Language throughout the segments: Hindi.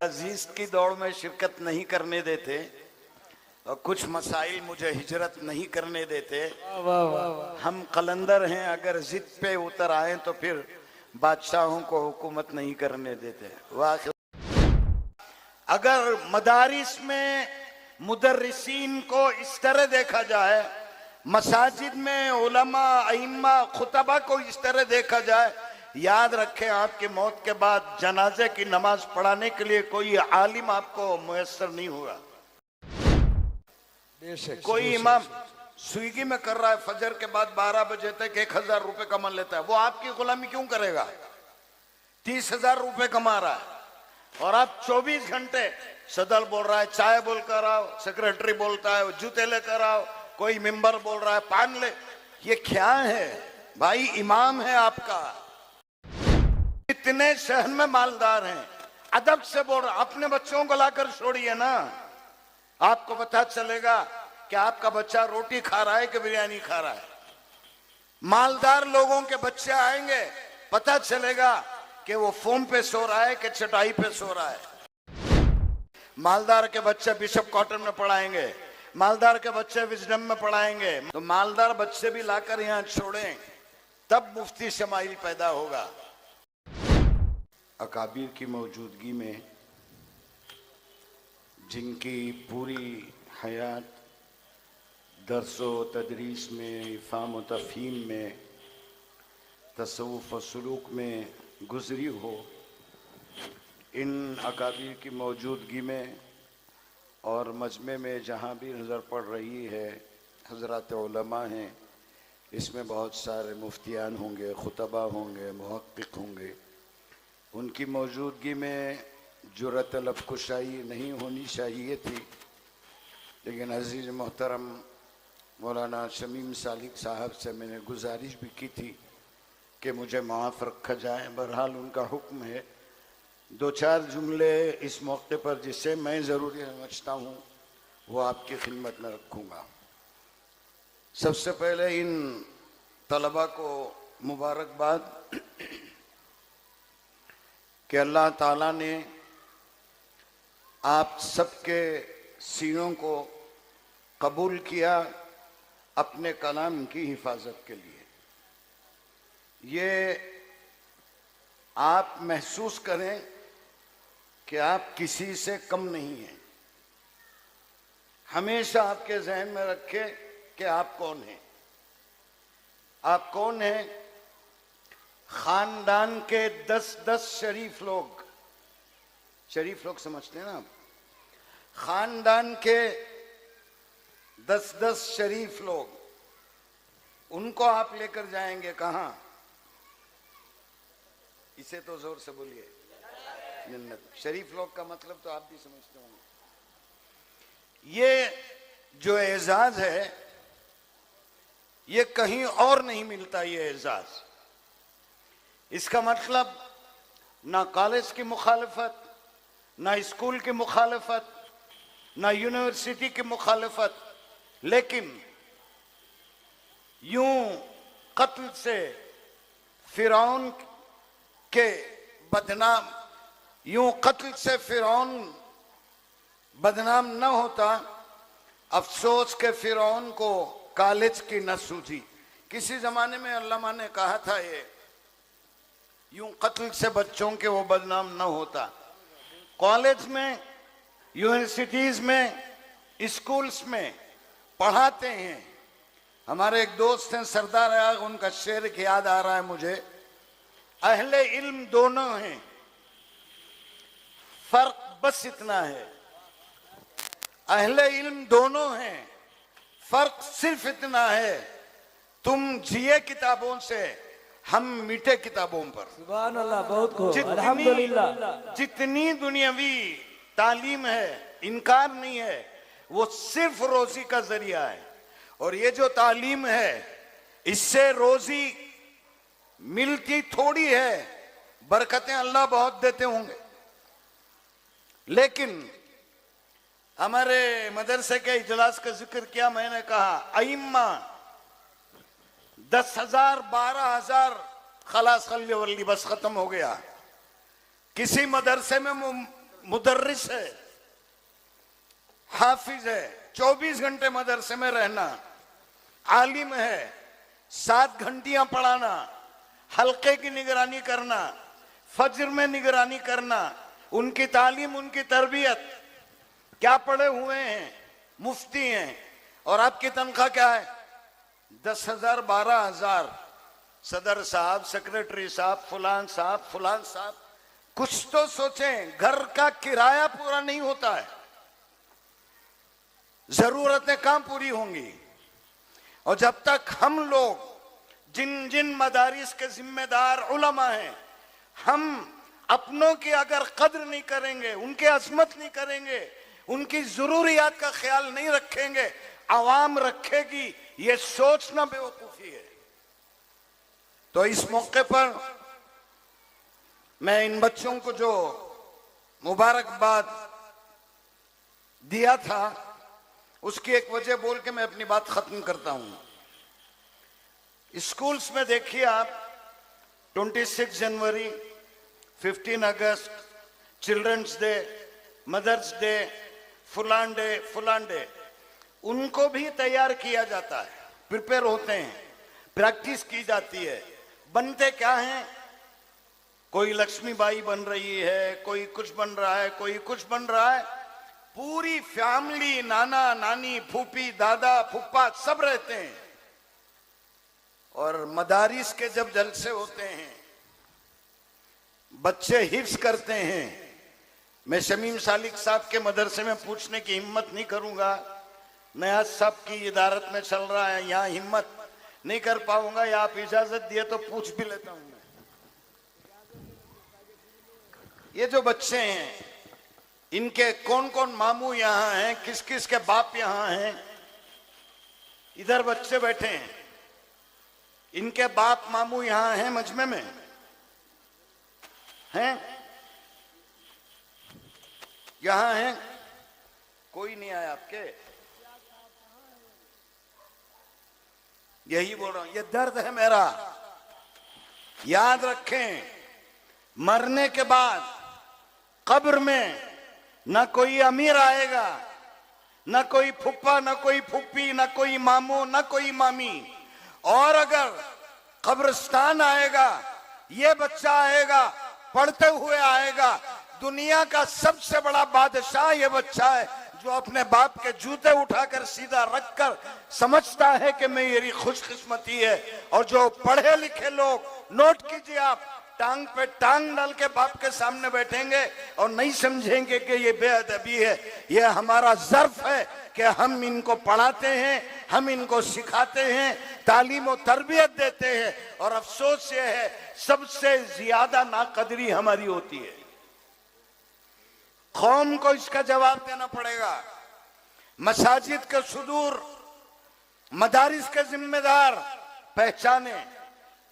अजीज की दौड़ में शिरकत नहीं करने देते और कुछ मसाइल मुझे हिजरत नहीं करने देते। हम कलंदर हैं, अगर जिद पे उतर आए तो फिर बादशाहों को हुकूमत नहीं करने देते। वाह, अगर मदारिस में मुदर्रिसीन को इस तरह देखा जाए, मसाजिद में उलमा अइम्मा खुतबा को इस तरह देखा जाए, याद रखें आपकी मौत के बाद जनाजे की नमाज पढ़ाने के लिए कोई आलिम आपको मुयस्सर नहीं होगा। कोई इमाम स्विगी में कर रहा है, फजर के बाद 12 बजे तक 1000 रुपए कमा लेता है, वो आपकी गुलामी क्यों करेगा? 30,000 रुपए कमा रहा है और आप 24 घंटे सदल बोल रहा है, चाय बोल कर आओ, सेक्रेटरी बोलता है जूते लेकर आओ, कोई मेंबर बोल रहा है पान ले। ये क्या है भाई? इमाम है आपका। इतने शहर में मालदार हैं, अदब से बोल रहा, अपने बच्चों को लाकर छोड़िए ना, आपको पता चलेगा कि आपका बच्चा रोटी खा रहा है कि बिरयानी खा रहा है। मालदार लोगों के बच्चे आएंगे, पता चलेगा कि वो फोम पे सो रहा है कि चटाई पे सो रहा है। मालदार के बच्चे बिशप कॉटन में पढ़ाएंगे, मालदार के बच्चे विजडम में पढ़ाएंगे, तो मालदार बच्चे भी लाकर यहाँ छोड़ें, तब मुफ्ती शमाइल पैदा होगा। अकाबिर की मौजूदगी में, जिनकी पूरी हयात दर्सो तदरीस में, इफ़ाम व तफ़हीम में, तसव्वुफ़ व सुलूक में गुज़री हो, इन अकाबिर की मौजूदगी में और मजमे में जहाँ भी नज़र पड़ रही है हज़रात उलमा हैं, इसमें बहुत सारे मुफ्तियान होंगे, खुतबा होंगे, मुहक्किक होंगे। उनकी मौजूदगी में जुर्रत लफ़्ज़कुशाई नहीं होनी चाहिए थी, लेकिन अज़ीज़ मोहतरम मौलाना शमीम सालिक साहब से मैंने गुजारिश भी की थी कि मुझे माफ़ रखा जाए। बहरहाल उनका हुक्म है। 2-4 जुमले इस मौके पर जिससे मैं ज़रूरी समझता हूँ वो आपकी खिदमत में रखूँगा। सबसे पहले इन तलबा को मुबारकबाद कि अल्लाह ताला ने आप सबके सीनों को कबूल किया अपने कलाम की हिफाजत के लिए। ये आप महसूस करें कि आप किसी से कम नहीं हैं। हमेशा आपके जहन में रखें कि आप कौन हैं। आप कौन हैं? खानदान के 10-10 शरीफ लोग, शरीफ लोग समझते हैं ना आप? खानदान के 10-10 शरीफ लोग, उनको आप लेकर जाएंगे कहाँ? इसे तो जोर से बोलिए, जन्नत। शरीफ लोग का मतलब तो आप भी समझते होंगे। ये जो एजाज है ये कहीं और नहीं मिलता। ये एजाज, इसका मतलब ना कॉलेज की मुखालफत, ना स्कूल की मुखालफत, ना यूनिवर्सिटी की मुखालफत, लेकिन यूं कत्ल से फिरौन के बदनाम, यूं कत्ल से फिरौन बदनाम न होता, अफसोस के फिरौन को कॉलेज की न सूझी। किसी जमाने में अल्लामा ने कहा था ये यूं कत्ल से बच्चों के वो बदनाम न होता। कॉलेज में, यूनिवर्सिटीज में, स्कूल्स में पढ़ाते हैं। हमारे एक दोस्त हैं सरदार आग, उनका शेर की याद आ रहा है मुझे। अहले इल्म दोनों हैं, फर्क बस इतना है। अहले इल्म दोनों हैं, फर्क सिर्फ इतना है, तुम जिए किताबों से, हम मीठे किताबों पर। सुभान अल्लाह, बहुत खूब, अल्हम्दुलिल्लाह। जितनी दुनियावी तालीम है, इनकार नहीं है, वो सिर्फ रोजी का जरिया है। और ये जो तालीम है, इससे रोजी मिलती थोड़ी है, बरकतें अल्लाह बहुत देते होंगे, लेकिन हमारे मदरसे के इजलास का जिक्र किया, मैंने कहा अइम्मा 10,000 12,000 खलास खल्ली वल्ली बस खत्म हो गया। किसी मदरसे में मुदर्रिस है, हाफिज है, 24 घंटे मदरसे में रहना, आलिम है, 7 घंटियां पढ़ाना, हल्के की निगरानी करना, फज्र में निगरानी करना, उनकी तालीम, उनकी तरबियत। क्या पढ़े हुए हैं? मुफ्ती हैं, और आपकी तनख्वाह क्या है? 10,000 12,000। सदर साहब, सेक्रेटरी साहब, फुलान साहब, फुलान साहब। कुछ तो सोचें, घर का किराया पूरा नहीं होता है, जरूरतें कहां पूरी होंगी? और जब तक हम लोग, जिन जिन मदारिस के जिम्मेदार उलमा हैं, हम अपनों की अगर कद्र नहीं करेंगे, उनके अजमत नहीं करेंगे, उनकी जरूरियात का ख्याल नहीं रखेंगे, आवाम रखेगी, ये सोचना बेवकूफी है। तो इस मौके पर मैं इन बच्चों को जो मुबारकबाद दिया था, उसकी एक वजह बोल के मैं अपनी बात खत्म करता हूं। स्कूल्स में देखिए आप, 26 जनवरी, 15 अगस्त, चिल्ड्रंस डे, मदर्स डे, फुलान डे, उनको भी तैयार किया जाता है, प्रिपेयर होते हैं, प्रैक्टिस की जाती है। बनते क्या हैं? कोई लक्ष्मीबाई बन रही है, कोई कुछ बन रहा है, कोई कुछ बन रहा है। पूरी फैमिली, नाना नानी, फूफी, दादा, फुप्पा सब रहते हैं। और मदारिस के जब जलसे होते हैं, बच्चे हिफ्ज करते हैं। मैं शमीम सालिक साहब के मदरसे में पूछने की हिम्मत नहीं करूंगा, नया सब की इदारत में चल रहा है, यहां हिम्मत नहीं कर पाऊंगा, या आप इजाजत दिए तो पूछ भी लेता हूं मैं। ये जो बच्चे हैं, इनके कौन कौन मामू यहां हैं, किस किस के बाप यहां हैं? इधर बच्चे बैठे हैं, इनके बाप मामू यहां हैं मजमे में हैं? यहां हैं? कोई नहीं आया आपके? यही बोल रहा हूं, ये दर्द है मेरा। याद रखें, मरने के बाद कब्र में न कोई अमीर आएगा, न कोई फुप्पा, न कोई फुप्पी, न कोई मामू, न कोई मामी। और अगर कब्रिस्तान आएगा, ये बच्चा आएगा, पढ़ते हुए आएगा, दुनिया का सबसे बड़ा बादशाह ये बच्चा है, जो अपने बाप के जूते उठाकर सीधा रखकर समझता है कि मेरी खुशकिस्मती है। और जो पढ़े लिखे लोग, नोट कीजिए आप, टांग पे टांग डाल के बाप के सामने बैठेंगे और नहीं समझेंगे कि ये बेअदबी है। ये हमारा ज़र्फ है कि हम इनको पढ़ाते हैं, हम इनको सिखाते हैं, तालीम और तरबियत देते हैं। और अफसोस ये है, सबसे ज्यादा नाकदरी हमारी होती है। कौम को इसका जवाब देना पड़ेगा। मसाजिद के सुदूर, मदारिस के जिम्मेदार पहचाने।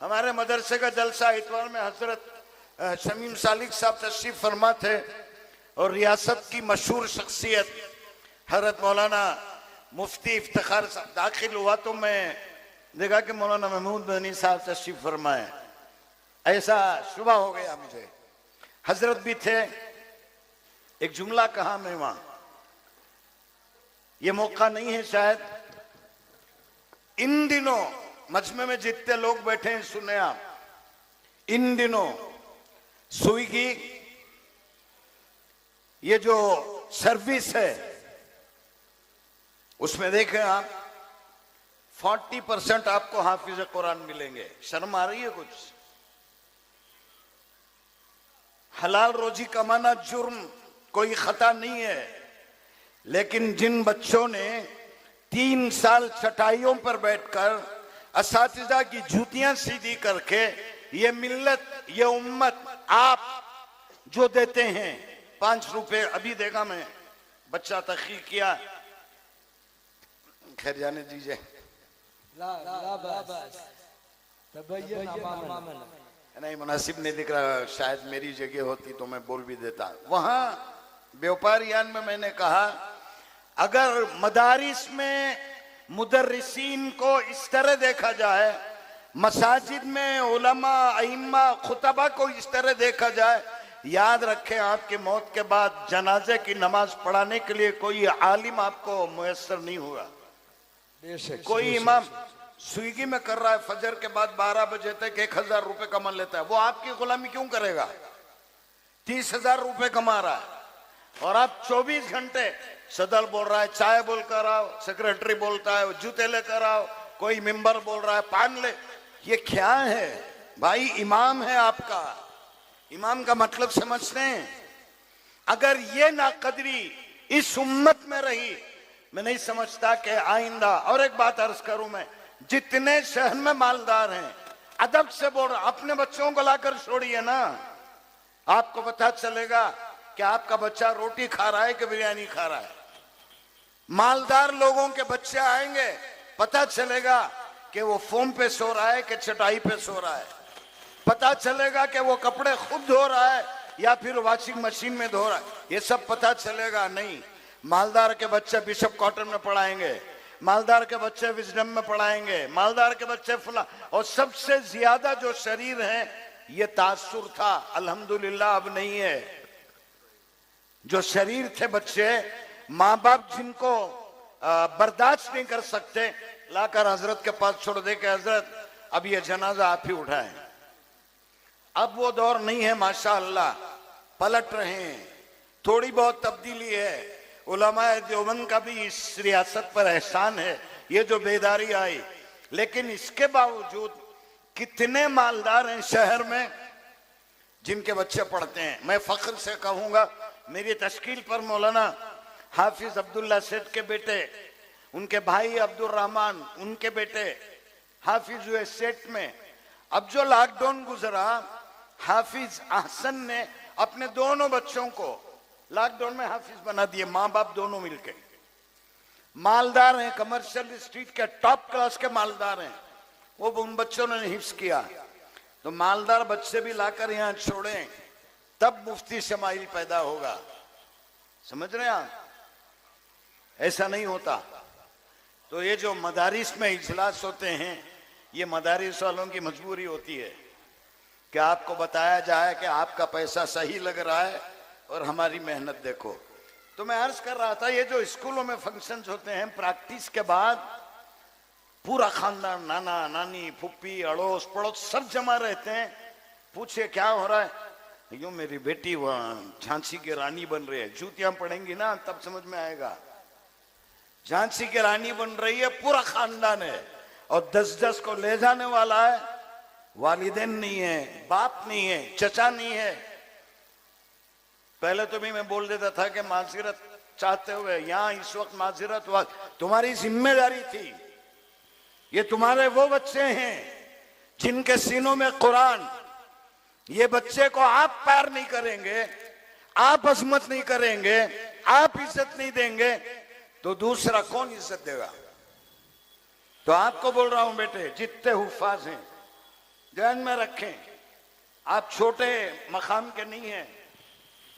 हमारे मदरसे का जलसा इतवार में हजरत शमीम सालिक साहब तशरीफ फरमा थे, और रियासत की मशहूर शख्सियत हजरत मौलाना मुफ्ती इफ्तिखार साहब दाखिल हुआ, तो मैं देखा कि मौलाना महमूद मदनी साहब तशरीफ फरमाए। ऐसा शुबा हो गया मुझे। हजरत भी थे। एक जुमला कहा मैं वहां, ये मौका नहीं है शायद। इन दिनों मजमे में जितने लोग बैठे हैं, सुने आप, इन दिनों स्विगी, ये जो सर्विस है, उसमें देखें आप 40% आपको हाफिज कुरान मिलेंगे। शर्म आ रही है कुछ? हलाल रोजी कमाना जुर्म, कोई खता नहीं है। लेकिन जिन बच्चों ने 3 साल चटाइयों पर बैठकर असातिज़ा की जूतियां सीधी करके ये मिल्लत, ये उम्मत, आप जो देते हैं 5 रुपए, अभी देखा मैं, बच्चा तहकीक किया, खैर जाने दीजिए, नहीं मुनासिब नहीं दिख रहा, शायद मेरी जगह होती तो मैं बोल भी देता। वहां व्यापारियान में मैंने कहा, अगर मदारिस में मुदर्रिसीन को इस तरह देखा जाए, मसाजिद में उलमा, अइम्मा, खुतबा को इस तरह देखा जाए, याद रखें, आपकी मौत के बाद जनाजे की नमाज पढ़ाने के लिए कोई आलिम आपको मुयस्सर नहीं होगा। कोई इमाम स्विगी में कर रहा है, फजर के बाद 12 बजे तक 1000 रुपए कमा लेता है, वो आपकी गुलामी क्यों करेगा? 30,000 रुपए कमा रहा है और आप 24 घंटे सदल बोल रहा है, चाय बोल कर आओ, सेक्रेटरी बोलता है जूते लेकर आओ, कोई मेंबर बोल रहा है पान ले। ये क्या है भाई? इमाम है आपका, इमाम का मतलब समझते हैं? अगर ये नाकदरी इस उम्मत में रही, मैं नहीं समझता कि आइंदा। और एक बात अर्ज करूं मैं, जितने शहर में मालदार हैं, अदब से बोल रहा, अपने बच्चों को लाकर छोड़िए ना, आपको पता चलेगा कि आपका बच्चा रोटी खा रहा है कि बिरयानी खा रहा है। मालदार लोगों के बच्चे आएंगे, पता चलेगा कि वो फोम पे सो रहा है कि चटाई पे सो रहा है, पता चलेगा कि वो कपड़े खुद धो रहा है या फिर वॉशिंग मशीन में धो रहा है, ये सब पता चलेगा नहीं। मालदार के बच्चे बिशप कॉटन में पढ़ाएंगे, मालदार के बच्चे विजडम में पढ़ाएंगे, मालदार के बच्चे फला। और सबसे ज्यादा जो शरीर है, ये तासुर था, अल्हम्दुलिल्लाह अब नहीं है। जो शरीर थे बच्चे, माँ बाप जिनको बर्दाश्त नहीं कर सकते, लाकर हजरत के पास छोड़ दे के हजरत अब ये जनाजा आप ही उठाएं। अब वो दौर नहीं है, माशाअल्लाह पलट रहे हैं, थोड़ी बहुत तब्दीली है। उलमाए देवबंद का भी इस रियासत पर एहसान है, ये जो बेदारी आई। लेकिन इसके बावजूद कितने मालदार हैं शहर में जिनके बच्चे पढ़ते हैं। मैं फख्र से कहूंगा, मेरी तश्कील पर मौलाना हाफिज अब्दुल्ला सेठ के बेटे, उनके भाई अब्दुल रहमान, उनके बेटे हाफिज हुए सेठ में। अब जो लॉकडाउन गुजरा, हाफिज अहसन ने अपने दोनों बच्चों को लॉकडाउन में हाफिज बना दिए, माँ बाप दोनों मिलके। मालदार हैं, कमर्शियल स्ट्रीट के टॉप क्लास के मालदार हैं, वो उन बच्चों ने हिफ्ज किया। तो मालदार बच्चे भी लाकर यहाँ छोड़ें, तब मुफ्ती शमाइल पैदा होगा। समझ रहे हैं आप? ऐसा नहीं होता। तो ये जो मदारिस में इजलास होते हैं, ये मदारिस वालों की मजबूरी होती है कि आपको बताया जाए कि आपका पैसा सही लग रहा है और हमारी मेहनत देखो। तो मैं अर्ज कर रहा था, ये जो स्कूलों में फंक्शंस होते हैं, प्रैक्टिस के बाद पूरा खानदान, नाना नानी, फुप्पी, अड़ोस पड़ोस सब जमा रहते हैं। पूछे क्या हो रहा है? यूं मेरी बेटी वहां झांसी की रानी बन रही है। जूतियां पड़ेंगी ना तब समझ में आएगा। झांसी की रानी बन रही है, पूरा खानदान है, और 10-10 को ले जाने वाला है। वालिदैन नहीं है, बाप नहीं है, चचा नहीं है। पहले तो भी मैं बोल देता था कि माजरत चाहते हुए, यहां इस वक्त माजरत हुआ, तुम्हारी जिम्मेदारी थी। ये तुम्हारे वो बच्चे हैं जिनके सीनों में कुरान, ये बच्चे को आप प्यार नहीं करेंगे, आप अजमत नहीं करेंगे, आप इज्जत नहीं देंगे, तो दूसरा कौन इज्जत देगा? तो आपको बोल रहा हूं बेटे, जितने हुफाज हैं ध्यान में रखें, आप छोटे मकाम के नहीं हैं,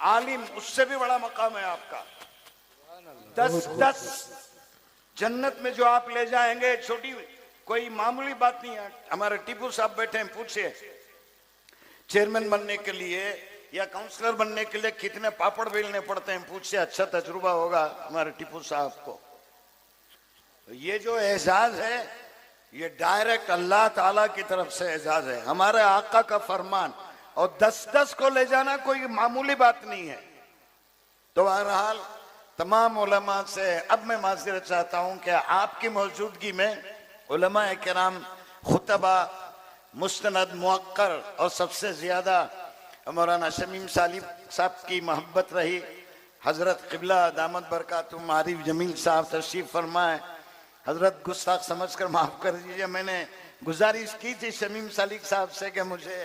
आलिम उससे भी बड़ा मकाम है आपका। 10-10 जन्नत में जो आप ले जाएंगे, छोटी कोई मामूली बात नहीं है। हमारे टीपू साहब बैठे हैं, पूछिए चेयरमैन बनने के लिए या काउंसलर बनने के लिए कितने पापड़ बेलने पड़ते हैं, पूछिए, अच्छा तजुर्बा होगा हमारे टीपू साहब को। ये जो एजाज है, ये डायरेक्ट अल्लाह ताला की तरफ से एजाज है, हमारे आका का फरमान। और 10-10 को ले जाना कोई मामूली बात नहीं है। तो बहरहाल तमाम उलमा से अब मैं माज़रत चाहता हूं कि आपकी मौजूदगी में उलमा किराम, खुतबा, मुस्तनद, मुअक्कर और सबसे ज्यादा मौलाना शमीम सालिम साहब की मोहब्बत रही। हजरत क़िबला दामद बरकातुहुम आरिफ जमील साहब तशरीफ फरमाए। हजरत गुस्ताख समझकर माफ कर दीजिए, मैंने गुजारिश की थी शमीम सालिक साहब से कि मुझे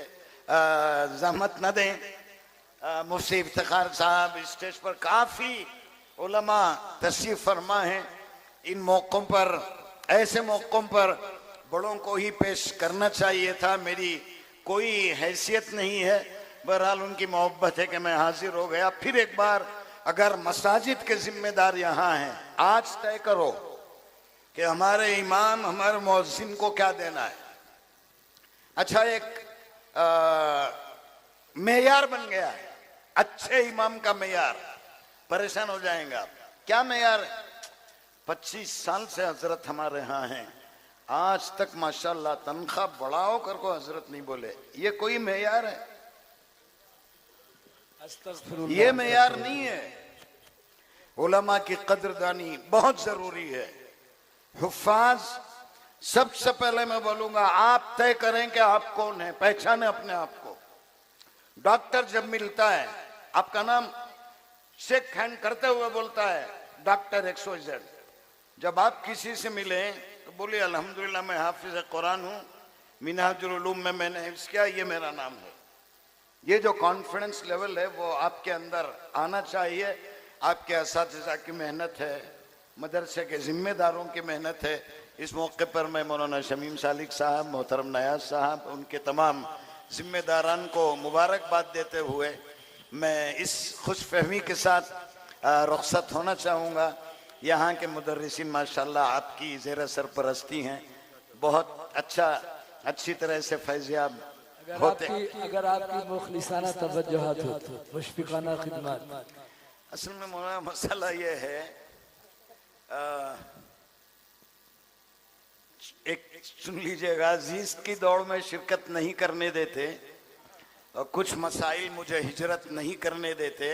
जहमत न दें। मुफ्ती इफ्तिखार साहब स्टेज पर काफी उलमा तशरीफ फरमा है। इन मौक़ों पर, ऐसे मौक़ों पर बड़ों को ही पेश करना चाहिए था। मेरी कोई हैसियत नहीं है, बहरहाल उनकी मोहब्बत है कि मैं हाजिर हो गया। फिर एक बार, अगर मसाजिद के जिम्मेदार यहाँ हैं, आज तय करो कि हमारे इमाम, हमारे मुअज्जिन को क्या देना है। अच्छा, एक मेयार बन गया है अच्छे इमाम का मेयार, परेशान हो जाएंगे आप। क्या मेयार? 25 साल से हजरत हमारे यहाँ हैं, आज तक माशाल्लाह तनख्वाह बढ़ाओ कर को हजरत नहीं बोले। ये कोई मेयार है? ये मेयार नहीं है। उलमा की कदरदानी बहुत जरूरी है। हुफ्फाज, सबसे पहले मैं बोलूंगा आप तय करें कि आप कौन है, पहचाने अपने आप को। डॉक्टर जब मिलता है, आपका नाम शेक हैंड करते हुए बोलता है डॉक्टर XYZ। जब आप किसी से मिले तो बोलिए अल्हम्दुलिल्लाह मैं हाफिज कुरान हूँ, मिनहाजुल उलूम में मैंने हिफ्ज़ किया, ये मेरा नाम है। ये जो कॉन्फिडेंस लेवल है वो आपके अंदर आना चाहिए। आपके असातिज़ा की मेहनत है, मदरसे के जिम्मेदारों की मेहनत है। इस मौके पर मैं मौलाना शमीम सालिक साहब, मोहतरम नयाज साहब, उनके तमाम जिम्मेदारान को मुबारकबाद देते हुए मैं इस खुशफहमी के साथ रुखसत होना चाहूँगा। यहाँ के मुदर्रिसीन माशाल्लाह आपकी ज़ेर सरपरस्ती हैं, बहुत अच्छी तरह से फैज़याब होते। अगर आपकी मुखलिसाना तवज्जुहात हो, मुशफ़िक़ाना खिदमत। असल में मौलाना मसला ये है, एक सुन लीजिएगा, जीज़ की दौड़ में शिरकत नहीं करने देते और कुछ मसाइल मुझे हिजरत नहीं करने देते।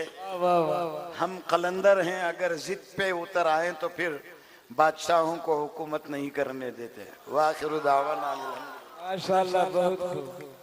हम कलंदर हैं, अगर जिद पे उतर आए तो फिर बादशाहों को हुकूमत नहीं करने देते। वाखिर दावाना माशाअल्लाह, बहुत खूब।